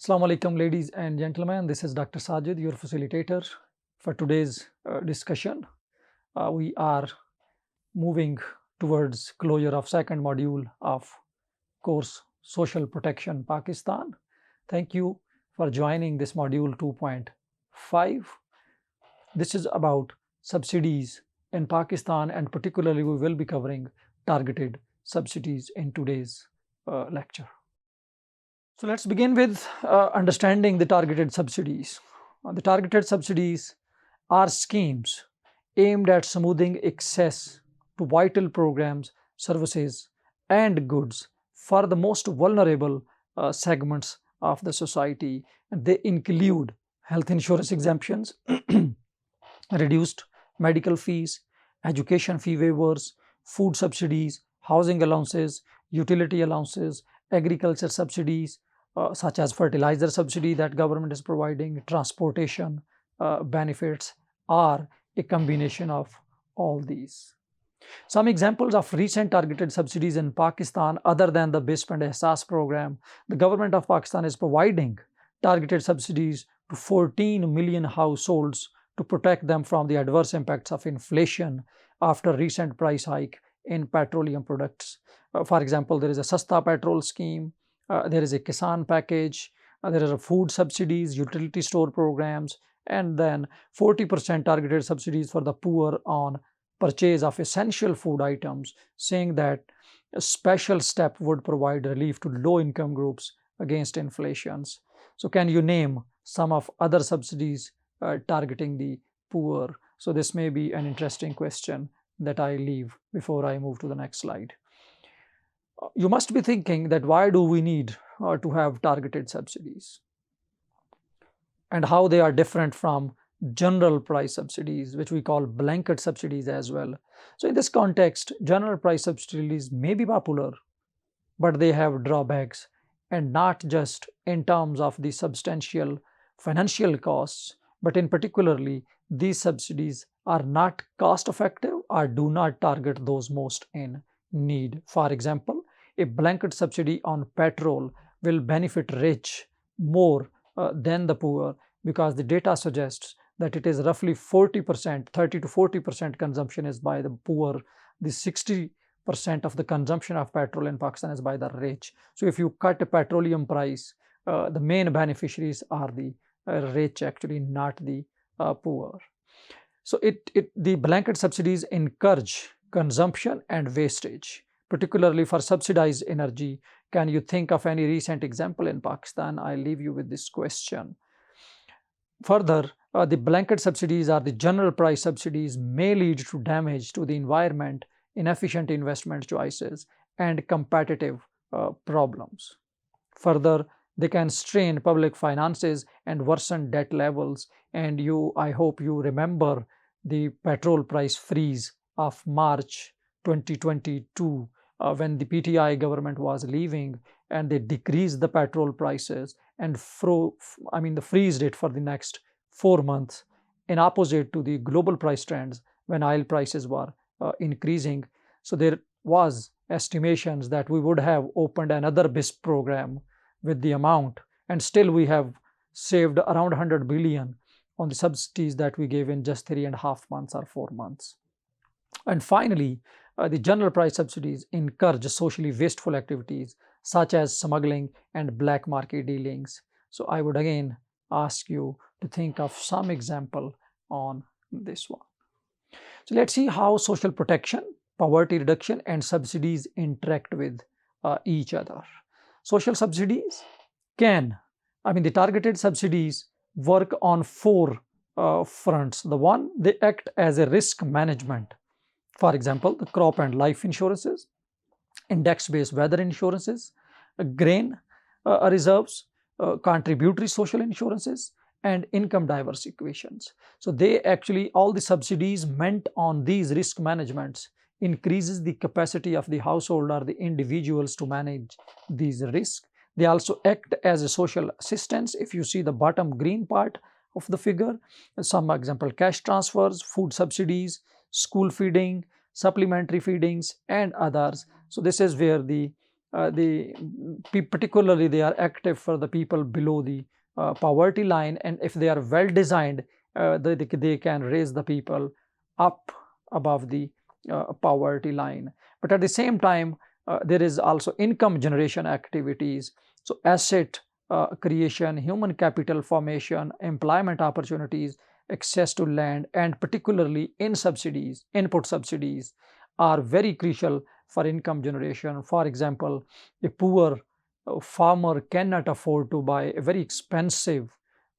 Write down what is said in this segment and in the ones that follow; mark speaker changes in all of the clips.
Speaker 1: Assalamu alaikum, ladies and gentlemen. This is Dr. Sajid, your facilitator for today's discussion. We are moving towards closure of second module of course Social Protection Pakistan. Thank you for joining this module 2.5. This is about subsidies in Pakistan, and particularly we will be covering targeted subsidies in today's lecture. So let's begin with understanding the targeted subsidies. The targeted subsidies are schemes aimed at smoothing access to vital programs, services, and goods for the most vulnerable segments of the society. And they include health insurance exemptions, reduced medical fees, education fee waivers, food subsidies, housing allowances, utility allowances, agriculture subsidies, such as fertilizer subsidy that government is providing, transportation benefits, are a combination of all these. Some examples of recent targeted subsidies in Pakistan, other than the BISP and Ehsas program, the government of Pakistan is providing targeted subsidies to 14 million households to protect them from the adverse impacts of inflation after recent price hike in petroleum products. For example, there is a Sasta Petrol scheme, there is a Kisan package, there are food subsidies, utility store programs, and then 40% targeted subsidies for the poor on purchase of essential food items, saying that a special step would provide relief to low-income groups against inflations. So can you name some of other subsidies targeting the poor? So this may be an interesting question that I leave before I move to the next slide. You must be thinking that why do we need to have targeted subsidies and how they are different from general price subsidies, which we call blanket subsidies as well. So in this context, general price subsidies may be popular, but they have drawbacks, and not just in terms of the substantial financial costs, but in particularly these subsidies are not cost effective or do not target those most in need. For example, a blanket subsidy on petrol will benefit rich more than the poor, because the data suggests that it is roughly 40%, 30 to 40% consumption is by the poor. The 60% of the consumption of petrol in Pakistan is by the rich. So if you cut a petroleum price, the main beneficiaries are the rich, actually, not the poor. So the blanket subsidies encourage consumption and wastage, particularly for subsidized energy. Can you think of any recent example in Pakistan? I leave you with this question. Further, the blanket subsidies or the general price subsidies may lead to damage to the environment, inefficient investment choices, and competitive problems. Further, they can strain public finances and worsen debt levels. And I hope you remember the petrol price freeze of March 2022 when the PTI government was leaving, and they decreased the petrol prices and freezed it for the next 4 months, in opposite to the global price trends when oil prices were increasing. So there was estimations that we would have opened another BISP program with the amount, and still we have saved around 100 billion on the subsidies that we gave in just 3.5 months or 4 months. And finally, the general price subsidies encourage socially wasteful activities such as smuggling and black market dealings. So I would again ask you to think of some example on this one. So let's see how social protection, poverty reduction, and subsidies interact with each other. Social subsidies the targeted subsidies work on 4 fronts. The one, they act as a risk management. For example, the crop and life insurances, index-based weather insurances, grain reserves, contributory social insurances, and income diversifications. So they actually, all the subsidies meant on these risk managements increases the capacity of the household or the individuals to manage these risks. They also act as a social assistance. If you see the bottom green part of the figure, some example, cash transfers, food subsidies, school feeding, supplementary feedings, and others. So this is where the particularly they are active for the people below the poverty line, and if they are well designed, they can raise the people up above the poverty line. But at the same time, there is also income generation activities, so asset creation, human capital formation, employment opportunities, access to land, and particularly input subsidies are very crucial for income generation. For example, a poor farmer cannot afford to buy a very expensive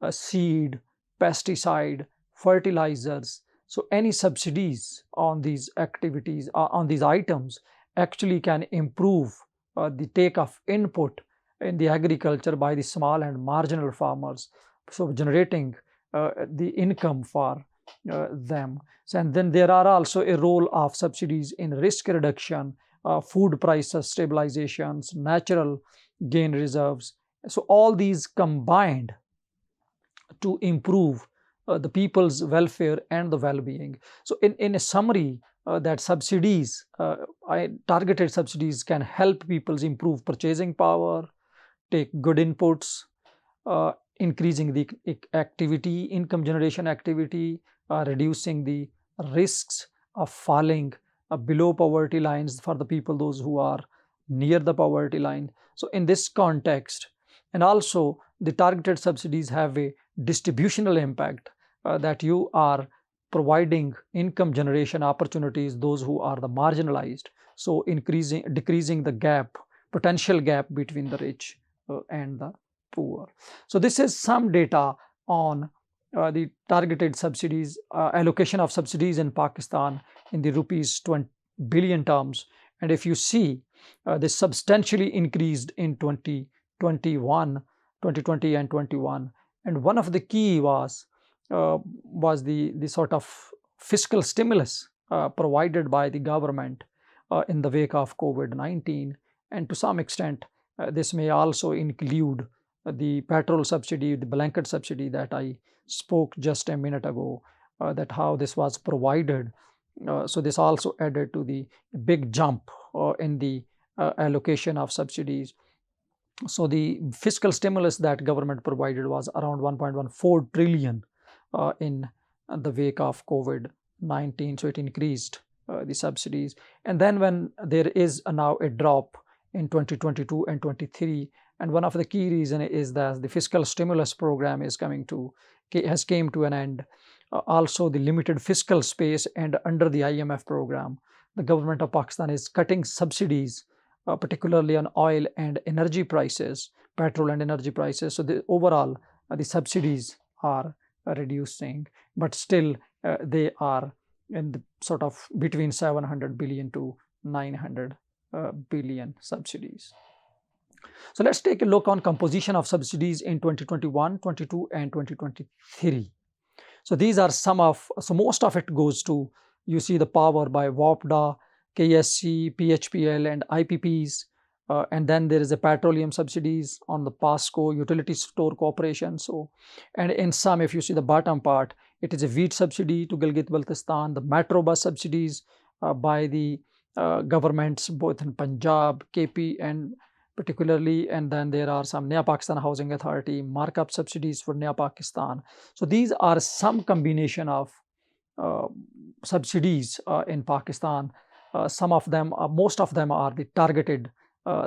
Speaker 1: seed, pesticide, fertilizers. So any subsidies on these activities, on these items, actually can improve the take of input in the agriculture by the small and marginal farmers, so generating the income for them. So, and then there are also a role of subsidies in risk reduction, food prices stabilizations, natural gain reserves. So all these combined to improve the people's welfare and the well-being. So in a summary, that subsidies, targeted subsidies can help people's improve purchasing power, take good inputs, increasing the income generation activity, reducing the risks of falling below poverty lines for the people, those who are near the poverty line. So in this context, and also the targeted subsidies have a distributional impact, that you are providing income generation opportunities those who are the marginalized, so decreasing the potential gap between the rich and the poor. So this is some data on the targeted subsidies, allocation of subsidies in Pakistan in the rupees 20 billion terms. And if you see, this substantially increased in 2020 and 21. And one of the key was the sort of fiscal stimulus provided by the government in the wake of COVID-19. And to some extent, this may also include the petrol subsidy, the blanket subsidy that I spoke just a minute ago, that how this was provided. So this also added to the big jump in the allocation of subsidies. So the fiscal stimulus that government provided was around 1.14 trillion in the wake of COVID-19. So it increased the subsidies. And then when there is now a drop in 2022 and 23, and one of the key reasons is that the fiscal stimulus program has came to an end. Also the limited fiscal space, and under the IMF program, the government of Pakistan is cutting subsidies, particularly on oil and energy prices, petrol and energy prices. So the overall the subsidies are reducing, but still they are in the sort of between 700 billion to 900 billion subsidies. So let's take a look on composition of subsidies in 2021, 22 and 2023. So these are most of it goes to, you see the power by WAPDA, KSC, PHPL and IPPs, and then there is a petroleum subsidies on the PASCO, utility store corporation. So, and in some, if you see the bottom part, it is a wheat subsidy to Gilgit-Baltistan, the metro bus subsidies by the governments both in Punjab, KP and particularly, and then there are some Naya Pakistan Housing Authority, markup subsidies for Naya Pakistan. So these are some combination of subsidies in Pakistan. Some of them, most of them are the targeted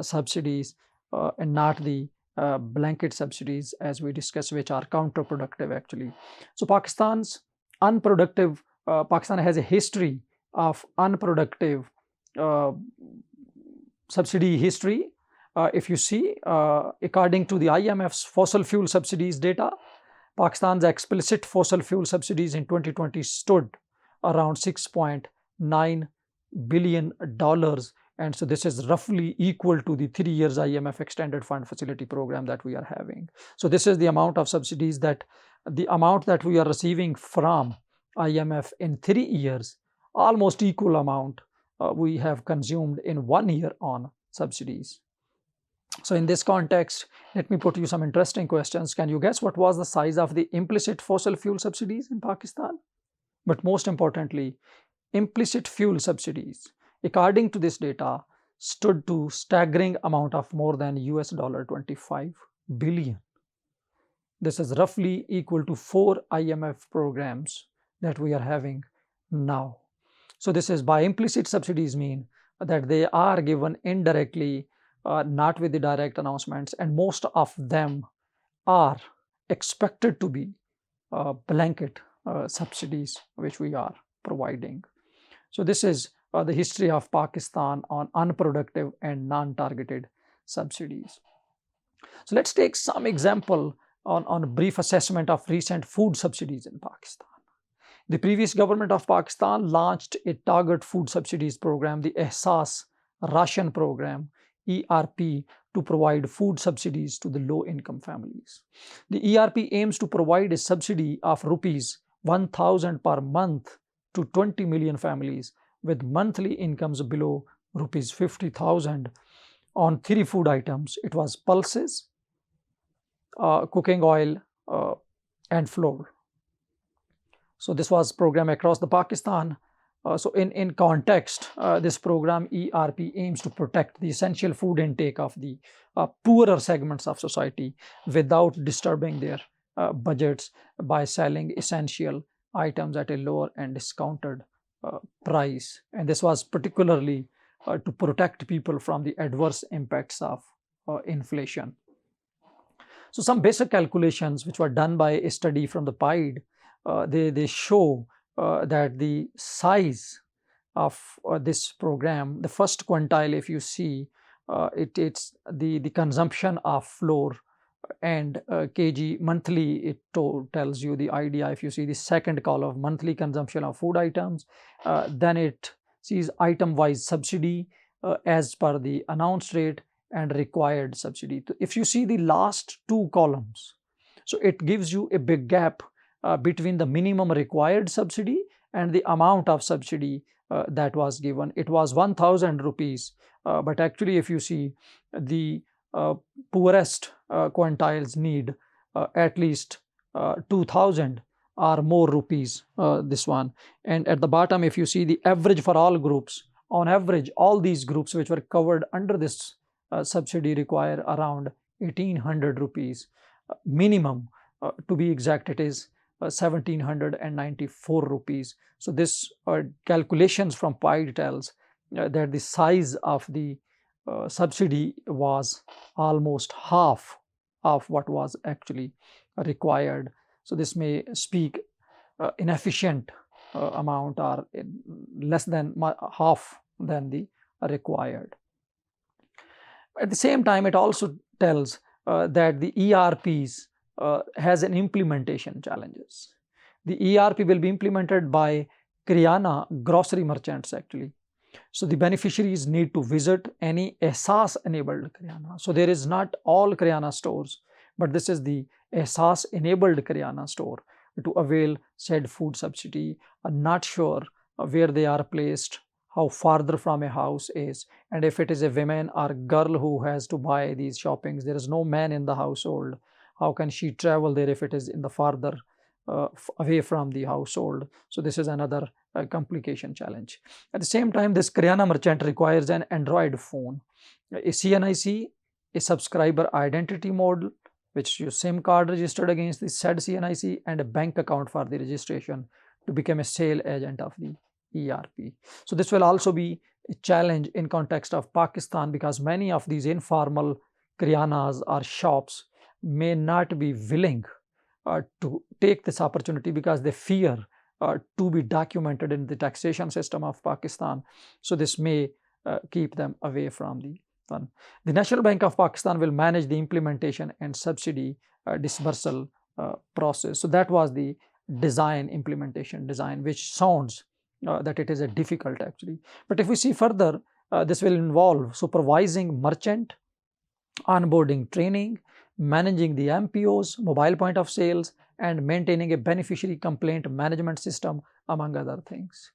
Speaker 1: subsidies and not the blanket subsidies, as we discussed, which are counterproductive actually. So Pakistan has a history of unproductive subsidy history. If you see, according to the IMF's fossil fuel subsidies data, Pakistan's explicit fossil fuel subsidies in 2020 stood around $6.9 billion. And so this is roughly equal to the 3 years IMF extended fund facility program that we are having. So this is the amount of subsidies the amount that we are receiving from IMF in 3 years, almost equal amount we have consumed in 1 year on subsidies. So in this context, let me put you some interesting questions. Can you guess what was the size of the implicit fossil fuel subsidies in Pakistan? But most importantly, implicit fuel subsidies. According to this data, stood to staggering amount of more than $25 billion. This is roughly equal to 4 IMF programs that we are having now. So this is by implicit subsidies mean that they are given indirectly, not with the direct announcements, and most of them are expected to be blanket subsidies which we are providing. So this is the history of Pakistan on unproductive and non-targeted subsidies. So let's take some example on a brief assessment of recent food subsidies in Pakistan. The previous government of Pakistan launched a target food subsidies program, the Ehsaas Ration Program, ERP, to provide food subsidies to the low-income families. The ERP aims to provide a subsidy of rupees 1,000 per month to 20 million families with monthly incomes below rupees 50,000 on 3 food items. It was pulses, cooking oil, and flour. So this was program across the Pakistan. So in context, this program ERP aims to protect the essential food intake of the poorer segments of society without disturbing their budgets by selling essential items at a lower and discounted price. And this was particularly to protect people from the adverse impacts of inflation. So some basic calculations which were done by a study from the PIDE, they show that the size of this program, the first quintile, if you see, it's the consumption of flour and kg monthly, it tells you the idea. If you see the second column of monthly consumption of food items, then it sees item-wise subsidy as per the announced rate and required subsidy. If you see the last 2 columns, so it gives you a big gap between the minimum required subsidy and the amount of subsidy that was given. It was 1,000 rupees, but actually if you see the poorest quintiles need at least 2,000 or more rupees, this one. And at the bottom, if you see the average for all groups, on average, all these groups which were covered under this subsidy require around 1,800 rupees minimum. To be exact, it is 1,794 rupees. So this calculations from PIDE tells that the size of the subsidy was almost half of what was actually required. So this may speak inefficient amount or less than half than the required. At the same time, it also tells that the ERPs has an implementation challenges. The ERP will be implemented by Kiryana grocery merchants actually. So the beneficiaries need to visit any Ehsaas enabled Kiryana. So there is not all Kiryana stores, but this is the Ehsaas enabled Kiryana store to avail said food subsidy. I'm not sure where they are placed, how farther from a house is, and if it is a woman or girl who has to buy these shoppings, there is no man in the household. How can she travel there if it is in the farther away from the household? So this is another complication challenge. At the same time, this Kiryana merchant requires an Android phone, a CNIC, a subscriber identity model, which your SIM card registered against the said CNIC, and a bank account for the registration to become a sale agent of the ERP. So this will also be a challenge in context of Pakistan because many of these informal Kiryanas or shops may not be willing to take this opportunity because they fear to be documented in the taxation system of Pakistan. So this may keep them away from the fund. The National Bank of Pakistan will manage the implementation and subsidy dispersal process. So that was the implementation design, which sounds that it is a difficult actually. But if we see further, this will involve supervising merchant, onboarding training, managing the MPOs, mobile point of sales, and maintaining a beneficiary complaint management system, among other things.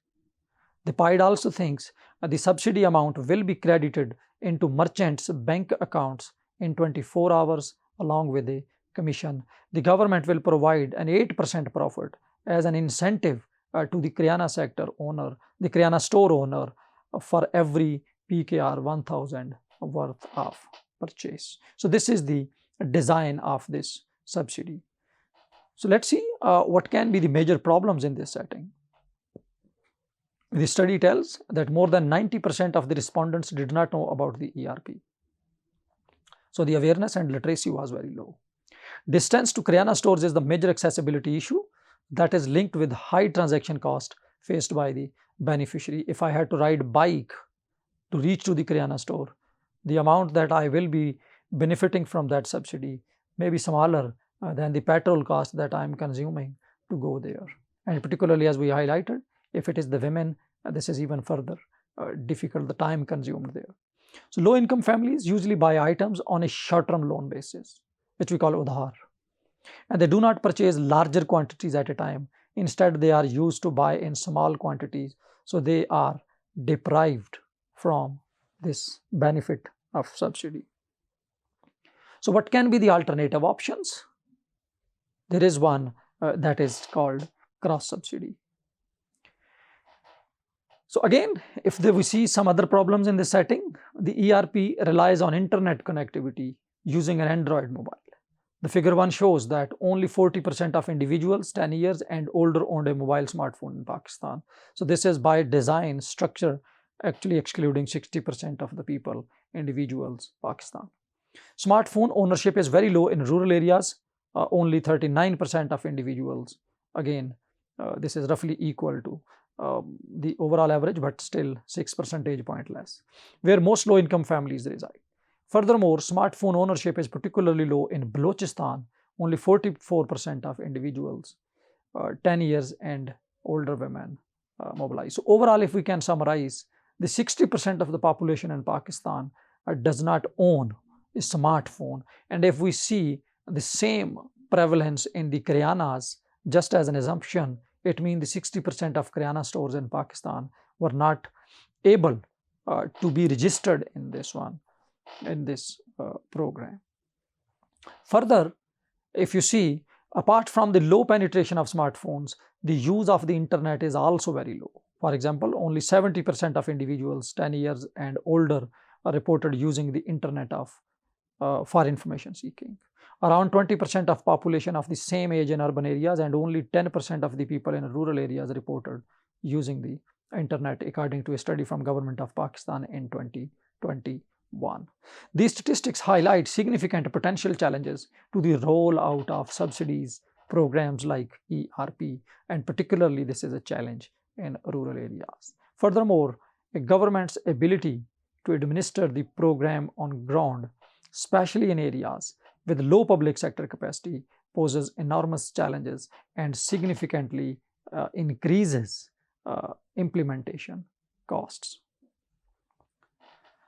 Speaker 1: The PIDE also thinks the subsidy amount will be credited into merchants' bank accounts in 24 hours along with the commission. The government will provide an 8% profit as an incentive to the Kiryana sector owner, the Kiryana store owner, for every PKR 1000 worth of purchase. So this is the design of this subsidy. So let's see what can be the major problems in this setting. The study tells that more than 90% of the respondents did not know about the ERP. So the awareness and literacy was very low. Distance to Kirana stores is the major accessibility issue that is linked with high transaction cost faced by the beneficiary. If I had to ride bike to reach to the Kirana store, the amount that I will be benefiting from that subsidy may be smaller than the petrol cost that I am consuming to go there. And particularly, as we highlighted, if it is the women, this is even further difficult, the time consumed there. So low income families usually buy items on a short term loan basis, which we call udhar, and they do not purchase larger quantities at a time. Instead, they are used to buy in small quantities, so they are deprived from this benefit of subsidy. So what can be the alternative options? There is one that is called cross subsidy. So again, if we see some other problems in this setting, the ERP relies on internet connectivity using an Android mobile. The figure 1 shows that only 40% of individuals 10 years and older owned a mobile smartphone in Pakistan. So this is by design structure actually excluding 60% of the people, individuals, Pakistan. Smartphone ownership is very low in rural areas, only 39% of individuals. Again, this is roughly equal to the overall average, but still 6 percentage point less, where most low income families reside. Furthermore, smartphone ownership is particularly low in Balochistan, only 44% of individuals, 10 years and older women mobilize. So overall, if we can summarize, the 60% of the population in Pakistan does not own a smartphone. And if we see the same prevalence in the Kiryanas, just as an assumption, it means the 60% of Kiryana stores in Pakistan were not able to be registered in this one, in this program. Further, if you see, apart from the low penetration of smartphones, the use of the internet is also very low. For example, only 70% of individuals 10 years and older are reported using the internet for information seeking. Around 20% of population of the same age in urban areas and only 10% of the people in rural areas reported using the internet, according to a study from Government of Pakistan in 2021. These statistics highlight significant potential challenges to the rollout of subsidies programs like ERP, and particularly this is a challenge in rural areas. Furthermore, a government's ability to administer the program on ground, especially in areas with low public sector capacity, poses enormous challenges and significantly increases implementation costs.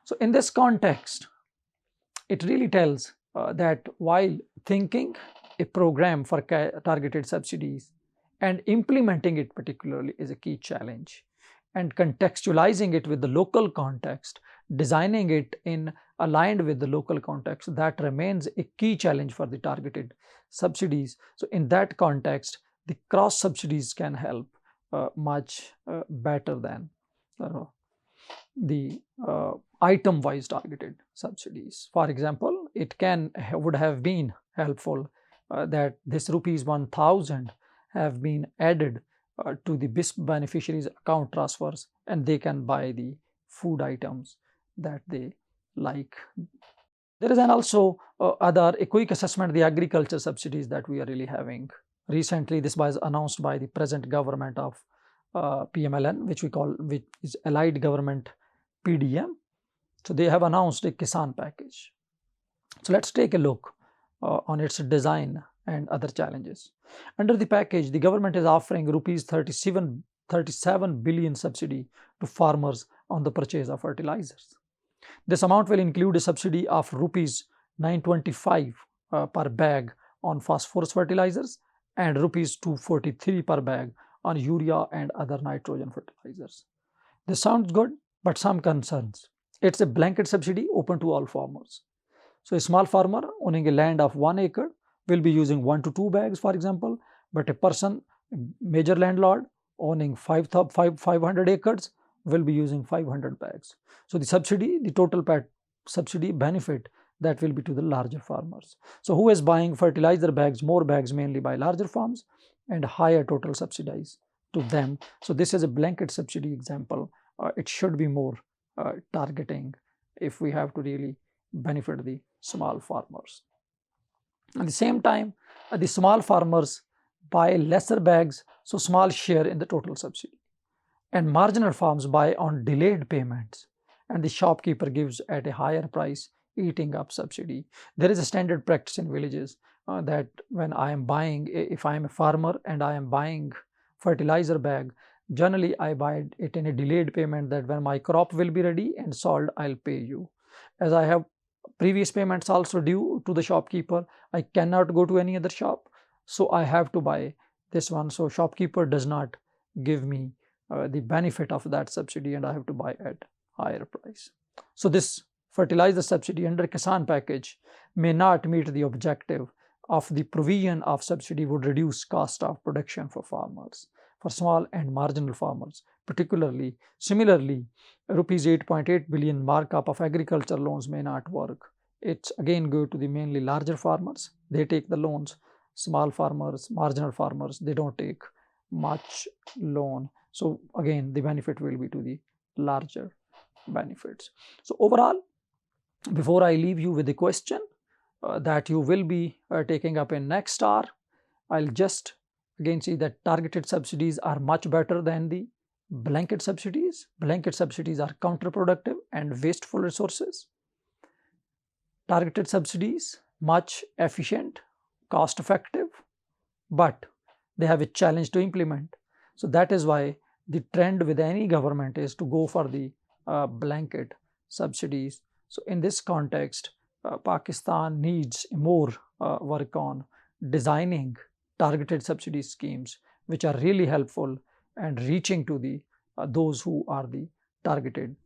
Speaker 1: So in this context, it really tells that while thinking a program for targeted subsidies and implementing it particularly is a key challenge, and contextualizing it with the local context, designing it in aligned with the local context, that remains a key challenge for the targeted subsidies. So in that context, the cross subsidies can help much better than the item-wise targeted subsidies. For example, it would have been helpful that this rupees 1000 have been added to the BISP beneficiaries' account transfers, and they can buy the food items that they like. There is also a quick assessment, the agriculture subsidies that we are really having. Recently, this was announced by the present government of PMLN, which is Allied Government PDM. So they have announced a Kisan package. So let's take a look on its design and other challenges. Under the package, the government is offering rupees 37 billion subsidy to farmers on the purchase of fertilizers. This amount will include a subsidy of rupees 925 per bag on phosphorus fertilizers and rupees 243 per bag on urea and other nitrogen fertilizers. This sounds good, but some concerns. It's a blanket subsidy open to all farmers. So a small farmer owning a land of 1 acre will be using 1 to 2 bags, for example, but a major landlord owning 500 acres will be using 500 bags. So the subsidy, the total subsidy benefit, that will be to the larger farmers. So who is buying fertilizer bags, more bags mainly by larger farms, and higher total subsidies to them. So this is a blanket subsidy example. It should be more targeting if we have to really benefit the small farmers. At the same time, the small farmers buy lesser bags, so small share in the total subsidy. And marginal farms buy on delayed payments, and the shopkeeper gives at a higher price, eating up subsidy. There is a standard practice in villages that when I am buying, if I am a farmer and I am buying fertilizer bag, generally I buy it in a delayed payment, that when my crop will be ready and sold, I'll pay you. As I have previous payments also due to the shopkeeper, I cannot go to any other shop, so I have to buy this one. So shopkeeper does not give me the benefit of that subsidy, and I have to buy at higher price. So this fertilizer subsidy under Kisan package may not meet the objective of the provision of subsidy, would reduce cost of production for farmers, for small and marginal farmers particularly. Similarly, rupees 8.8 billion markup of agriculture loans may not work. It's again go to the mainly larger farmers. They take the loans. Small farmers, marginal farmers, they don't take much loan. So again, the benefit will be to the larger benefits. So overall, before I leave you with the question that you will be taking up in next hour, I'll just again see that targeted subsidies are much better than the blanket subsidies. Blanket subsidies are counterproductive and wasteful resources. Targeted subsidies, much efficient, cost effective, but they have a challenge to implement. So that is why the trend with any government is to go for the blanket subsidies. So in this context, Pakistan needs more work on designing targeted subsidy schemes which are really helpful and reaching to the those who are the targeted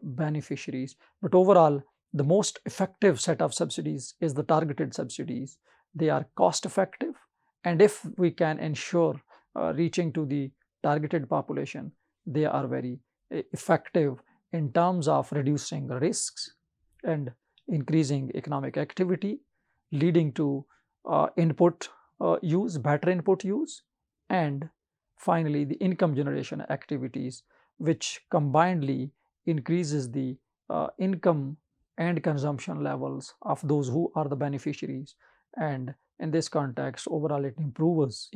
Speaker 1: beneficiaries. But overall, the most effective set of subsidies is the targeted subsidies. They are cost effective, and if we can ensure reaching to the targeted population, they are very effective in terms of reducing risks and increasing economic activity, leading to input use, better input use, and finally the income generation activities, which combinedly increases the income and consumption levels of those who are the beneficiaries. And in this context, overall it improves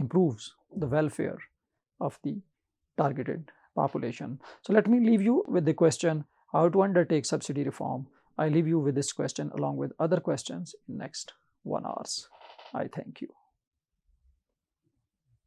Speaker 1: the welfare of the targeted population. So let me leave you with the question, how to undertake subsidy reform. I leave you with this question along with other questions in next 1 hour. I thank you.